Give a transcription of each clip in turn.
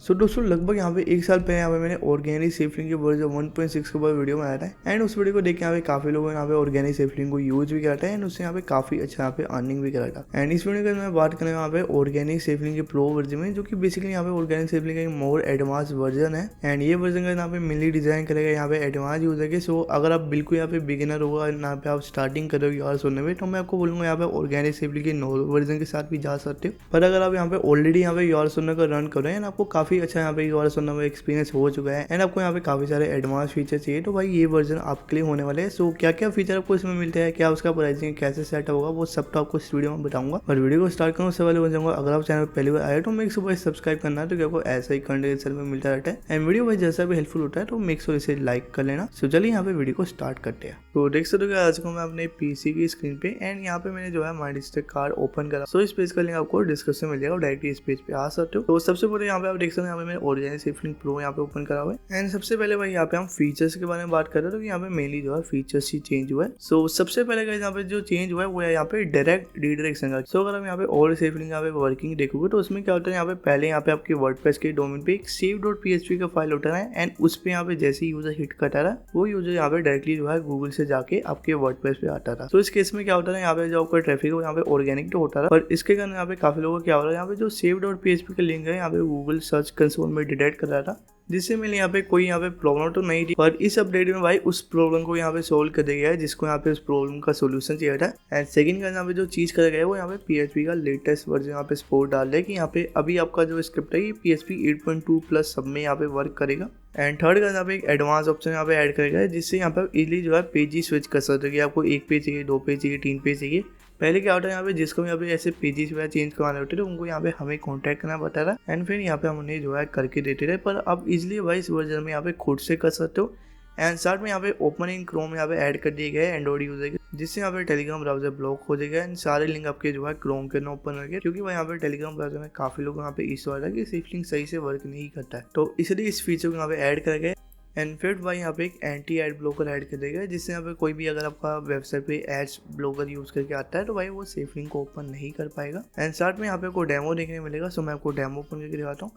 सो दोस्तों लगभग यहाँ पे 1 साल पहले यहाँ पे मैंने ऑर्गेनिक सेफलिंग के वर्जन 1.6 के ऊपर वीडियो बनाया था एंड उस वीडियो को देख के यहाँ पे काफी लोगों ने यहाँ पे ऑर्गेनिक सेफलिंग को यूज भी करा था एंड उससे यहाँ पे काफी अच्छा यहाँ पे अर्निंग भी करा था। एंड इस वीडियो में मैं बात करें यहाँ पे ऑर्गेनिक सेफलिंग के प्रो वर्जन में, जो कि बेसिकली यहाँ पे ऑर्गेनिक सेफलिंग का एक मोर एडवांस वर्जन है एंड ये वर्जन का यहाँ पे मिली डिजाइन करेगा यहाँ पे एडवांस यूजर के। सो अगर आप बिल्कुल यहाँ पे बिगिनर होगा यहाँ पे आप स्टार्टिंग करोगे यार सुनने में, तो मैं आपको बोलूंगा यहाँ पे ऑर्गेनिक सेफलिंग के नॉर्मल वर्जन के साथ भी जा सकते हो। पर अगर आप यहाँ पे ऑलरेडी यहाँ पे यार सुनने का रन कर रहे हैं, आपको काफी अच्छा यहाँ पे यार सुनने में एक्सपीरियंस हो चुका है एंड आपको यहाँ पे काफी सारे एडवांस फीचर चाहिए, तो भाई ये वर्जन आपके लिए होने वाले हैं। सो क्या क्या फीचर आपको इसमें मिलते हैं, क्या उसका प्राइसिंग कैसे सेट होगा, वो सब तो आपको इस वीडियो में बताऊंगा। और वीडियो को स्टार्ट करूँ उससे पहले बन जाऊंगा, अगर आप चैनल पर पहली बार आए तो मेक श्योर सब्सक्राइब करना है, तो आपको ऐसा ही कंटेंट में मिलता रहता है एंड वीडियो भाई जैसा भी हेल्पफुल होता है तो मेक श्योर इसे लाइक कर लेना। सो चलिए यहाँ पे वीडियो को स्टार्ट करते हैं। तो देख सकते हो आज को मैं अपने पीसी की स्क्रीन पे एंड यहाँ पे मैंने जो है माइंडस्टेक कार्ड ओपन करा। सो इस पेज का लिंक आपको डिस्क्रिप्शन में मिल जाएगा, डायरेक्टली इस पेज पे आ सकते हो। तो सबसे पहले यहाँ पे आप देख सकते हैं यहाँ पे मैंने ऑर्गेनिक सेफलिंग प्रो यहाँ पे ओपन करा हुआ है एंड सबसे पहले भाई यहाँ पे हम फीचर्स के बारे में बात कर रहे हैं, तो यहाँ पे मेनली जो है फीचर्स ही चेंज हुआ है। सो सबसे पहले यहाँ पे जो चेंज हुआ है वो है यहाँ पे डायरेक्ट रीडायरेक्शन का। सो अगर हम यहाँ पे ओल्ड सेफलिंग यहाँ पे वर्किंग देखोगे तो उसमें क्या होता है, यहाँ पे पहले यहाँ पे आपके वर्डप्रेस के डोमेन पे एक save.php का फाइल उठा रहा है एंड उस पे यहाँ पे जैसे ही यूजर हिट करता रहा वो यूजर यहाँ पे डायरेक्टली जो है गूगल से जाके आपके वर्डप्रेस पे आता था। तो इस केस में क्या होता है, यहाँ पे जो आपका ट्रैफिक है यहाँ पे ऑर्गेनिक तो होता रहा, पर इसके कारण यहाँ पे काफी लोगों को क्या हो रहा है, यहाँ पे जो save.php का लिंक है यहाँ पे गूगल सर्च कंसोल में डिटेक्ट कर रहा था, जिससे मैंने यहाँ पे कोई यहाँ पे प्रॉब्लम तो नहीं थी। पर इस अपडेट में भाई उस प्रॉब्लम को यहाँ पे सोल्व कर दिया गया है, जिसको यहाँ पे उस प्रॉब्लम का सोल्यूशन चाहिए था। एंड सेकंड का यहाँ पे जो चीज करा गया है वो यहाँ पे PHP का लेटेस्ट वर्जन यहाँ पे सपोर्ट डाल रहा है कि यहाँ पे अभी आपका जो स्क्रिप्ट है ये PHP 8.2 प्लस सब में यहाँ पे वर्क करेगा। एंड थर्ड का यहाँ पे एक एडवांस ऑप्शन यहाँ पे ऐड करेगा है, जिससे यहाँ पे इजीली जो है पेज स्विच कर सकते हो कि आपको 1 पेज चाहिए, 2 पेज चाहिए, 3 पेज चाहिए। पहले क्या होता है यहाँ पे जिसको यहाँ पे ऐसे पेजेस वगैरह चेंज करवाने होते थे उनको यहाँ पे हमें कांटेक्ट करना पड़ता था एंड फिर यहाँ पे हम उन्हें जो है करके देते थे। पर अब इजीली भाई इस वर्जन में यहाँ पे खुद से कर सकते हो एंड साथ में यहाँ पे ओपन इन क्रोम यहाँ पे ऐड कर दिए गए एंड्रॉइड यूजर के, जिससे यहाँ पे टेलीग्राम ब्राउजर ब्लॉक हो जाएगा एंड सारे लिंक आपके जो है क्रोम के अंदर ओपन हो गए, क्योंकि भाई यहाँ पे टेलीग्राम ब्राउजर में काफी लोग यहाँ पे इशू आ रहा है कि सेफलिंग सही से वर्क नहीं करता है, तो इसलिए इस फीचर को यहाँ पे ऐड कर गए। एंड फिर भाई यहाँ पे एक एंटी एड ब्लॉकर ऐड कर देगा, जिससे यहाँ पे कोई भी अगर आपका वेबसाइट पे एड्स ब्लॉकर यूज करके आता है तो भाई वो सेफलिंग को ओपन नहीं कर पाएगा। एंड साथ में यहाँ पे आपको डेमो देखने मिलेगा। सो मैं आपको डेमो ओपन करके दिखाता हूँ।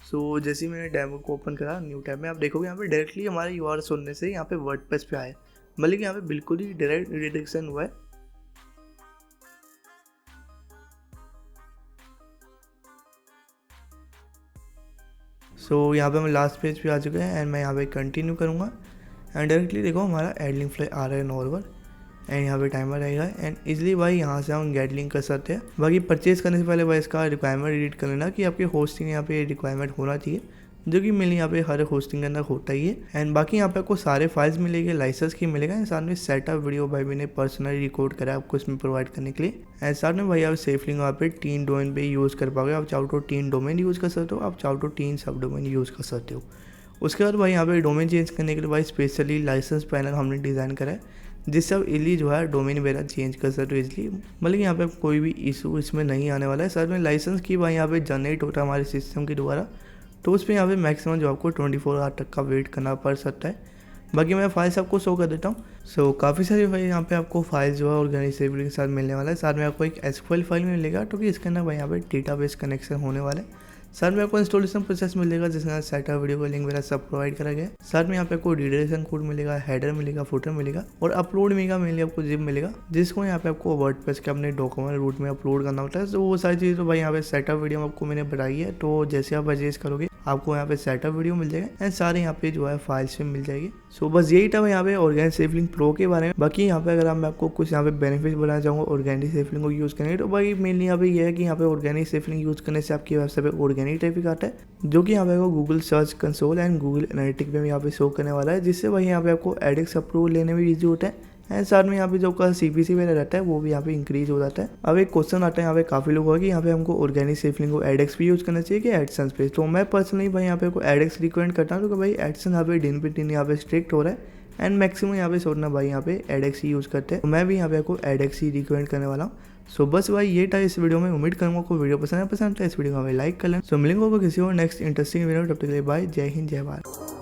सो जैसे ही मैंने डेमो को ओपन करा न्यू टैब में, आप देखोगे यहाँ पे डायरेक्टली हमारे यूआरएल सुनने से यहाँ पे वर्डप्रेस पे आए, मतलब कि यहाँ पे बिल्कुल ही डायरेक्ट रिडायरेक्शन हुआ है। सो यहाँ पे हम लास्ट पेज पे आ चुके हैं एंड मैं यहाँ पे कंटिन्यू करूँगा एंड डायरेक्टली देखो हमारा एड लिंक फ्लाई आ रहा है नॉर्मल एंड यहाँ पे टाइमर रहेगा एंड इजीली भाई यहाँ से हम गेट लिंक कर सकते हैं। बाकी परचेज करने से पहले भाई इसका रिक्वायरमेंट एडिट कर लेना कि आपके होस्टिंग यहाँ पे रिक्वायरमेंट होना चाहिए, जो कि मेनली यहाँ पे हर होस्टिंग के अंदर होता ही है। एंड बाकी यहाँ पे आपको सारे फाइल्स मिलेंगे, लाइसेंस की मिलेगा एंड साथ में सेटअप वीडियो भाई मैंने पर्सनली रिकॉर्ड करा है आपको इसमें प्रोवाइड करने के लिए। एंड साथ में भाई आप सेफलिंग वहाँ पे 3 डोमेन पे यूज़ कर पाओगे, आप चाहो तो 3 डोमेन यूज़ कर सकते हो, आप चाहो तो 3 सब डोमेन यूज़ कर सकते हो। उसके बाद भाई यहाँ पे डोमेन चेंज करने के लिए भाई स्पेशली लाइसेंस पैनल हमने डिज़ाइन करा है, जिससे आप इजीली जो है डोमेन वगैरह चेंज कर सकते हो इजीली, मतलब यहाँ पे कोई भी इशू इसमें नहीं आने वाला है। साथ में लाइसेंस की भाई यहाँ पे जनरेट होता है हमारे सिस्टम के द्वारा, तो उस पर यहाँ पे मैक्सिमम जो आपको 24 आवर तक का वेट करना पड़ सकता है। बाकी मैं फाइल्स आपको शो कर देता हूँ। सो काफ़ी सारी भाई यहाँ पे आपको फाइल्स जो है ऑर्गेनिक सेफलिंग के साथ मिलने वाला है। साथ में आपको एक SQL फाइल मिलेगा, तो कि इसके अंदर भाई यहाँ पे डेटाबेस कनेक्शन होने वाला है। साथ में आपको इंस्टॉलेशन प्रोसेस मिलेगा, जिसमें सेटअप वीडियो का लिंक वगैरह सब प्रोवाइड करा गया है। साथ में यहाँ पे आपको रिडायरेक्शन कोड मिलेगा, हेडर मिलेगा, फुटर मिलेगा और अपलोड मिलेगा, मेनली आपको जिप मिलेगा, जिसको यहाँ पे आपको वर्डप्रेस के अपने डॉक्यूमेंट रूट में अपलोड करना होता है। तो वो सारी चीज़ तो भाई यहाँ पे सेटअप वीडियो आपको मैंने बताई है, तो जैसे आप परचेज करोगे आपको यहाँ पे सेटअप वीडियो मिल जाएगा एंड सारे यहाँ पे जो है फाइल्स में मिल जाएगी। सो बस यही था यहाँ पे ऑर्गेनिक सेफलिंग प्रो के बारे में। बाकी यहाँ पे अगर मैं आपको कुछ यहाँ पे बेनिफिट बताना चाहूँगा ऑर्गेनिक सेफलिंग को यूज़ करने के, तो भाई मेनली यहाँ पे ये है कि यहाँ पे ऑर्गेनिक सेफलिंग यूज़ करने से आपकी वेबसाइट पे ऑर्गेनिक ट्रैफिक आता है, जो कि यहाँ पे आपको Google search console and Google analytics में यहाँ पे शो करने वाला है, जिससे भाई यहाँ पे आपको एडेक्स अप्रूवल लेने में ईजी होता है एंड साथ में यहाँ पे जो का CPC वगैरह रहता है वो भी यहाँ पे इंक्रीज हो जाता है। अब एक क्वेश्चन आता है यहाँ पे काफ़ी लोगों का कि यहाँ पे हमको ऑर्गेनिक सेफलिंग को एडेक्स पे यूज़ करना चाहिए कि एडसेंस पे। तो मैं पर्सनली भाई यहाँ पे को एडेक्स रिकमेंड करता हूँ, क्योंकि भाई एडसेंस यहाँ पे दिन पे दिन यहाँ पे स्ट्रिक्ट हो रहा है एंड मैक्सिमम यहाँ पे सोचना भाई यहाँ पे एडेक्स ही यूज़ करते हैं, तो मैं भी यहाँ पे आपको एडेक्स ही रिकमेंड करने वाला हूँ। सो बस भाई ये था इस वीडियो में। उम्मीद करूँगा आपको वीडियो पसंद है तो इस वीडियो को लाइक कर लें। सो मिलेंगे किसी और नेक्स्ट इंटरेस्टिंग वीडियो, तब तक के लिए बाय, जय हिंद, जय भारत।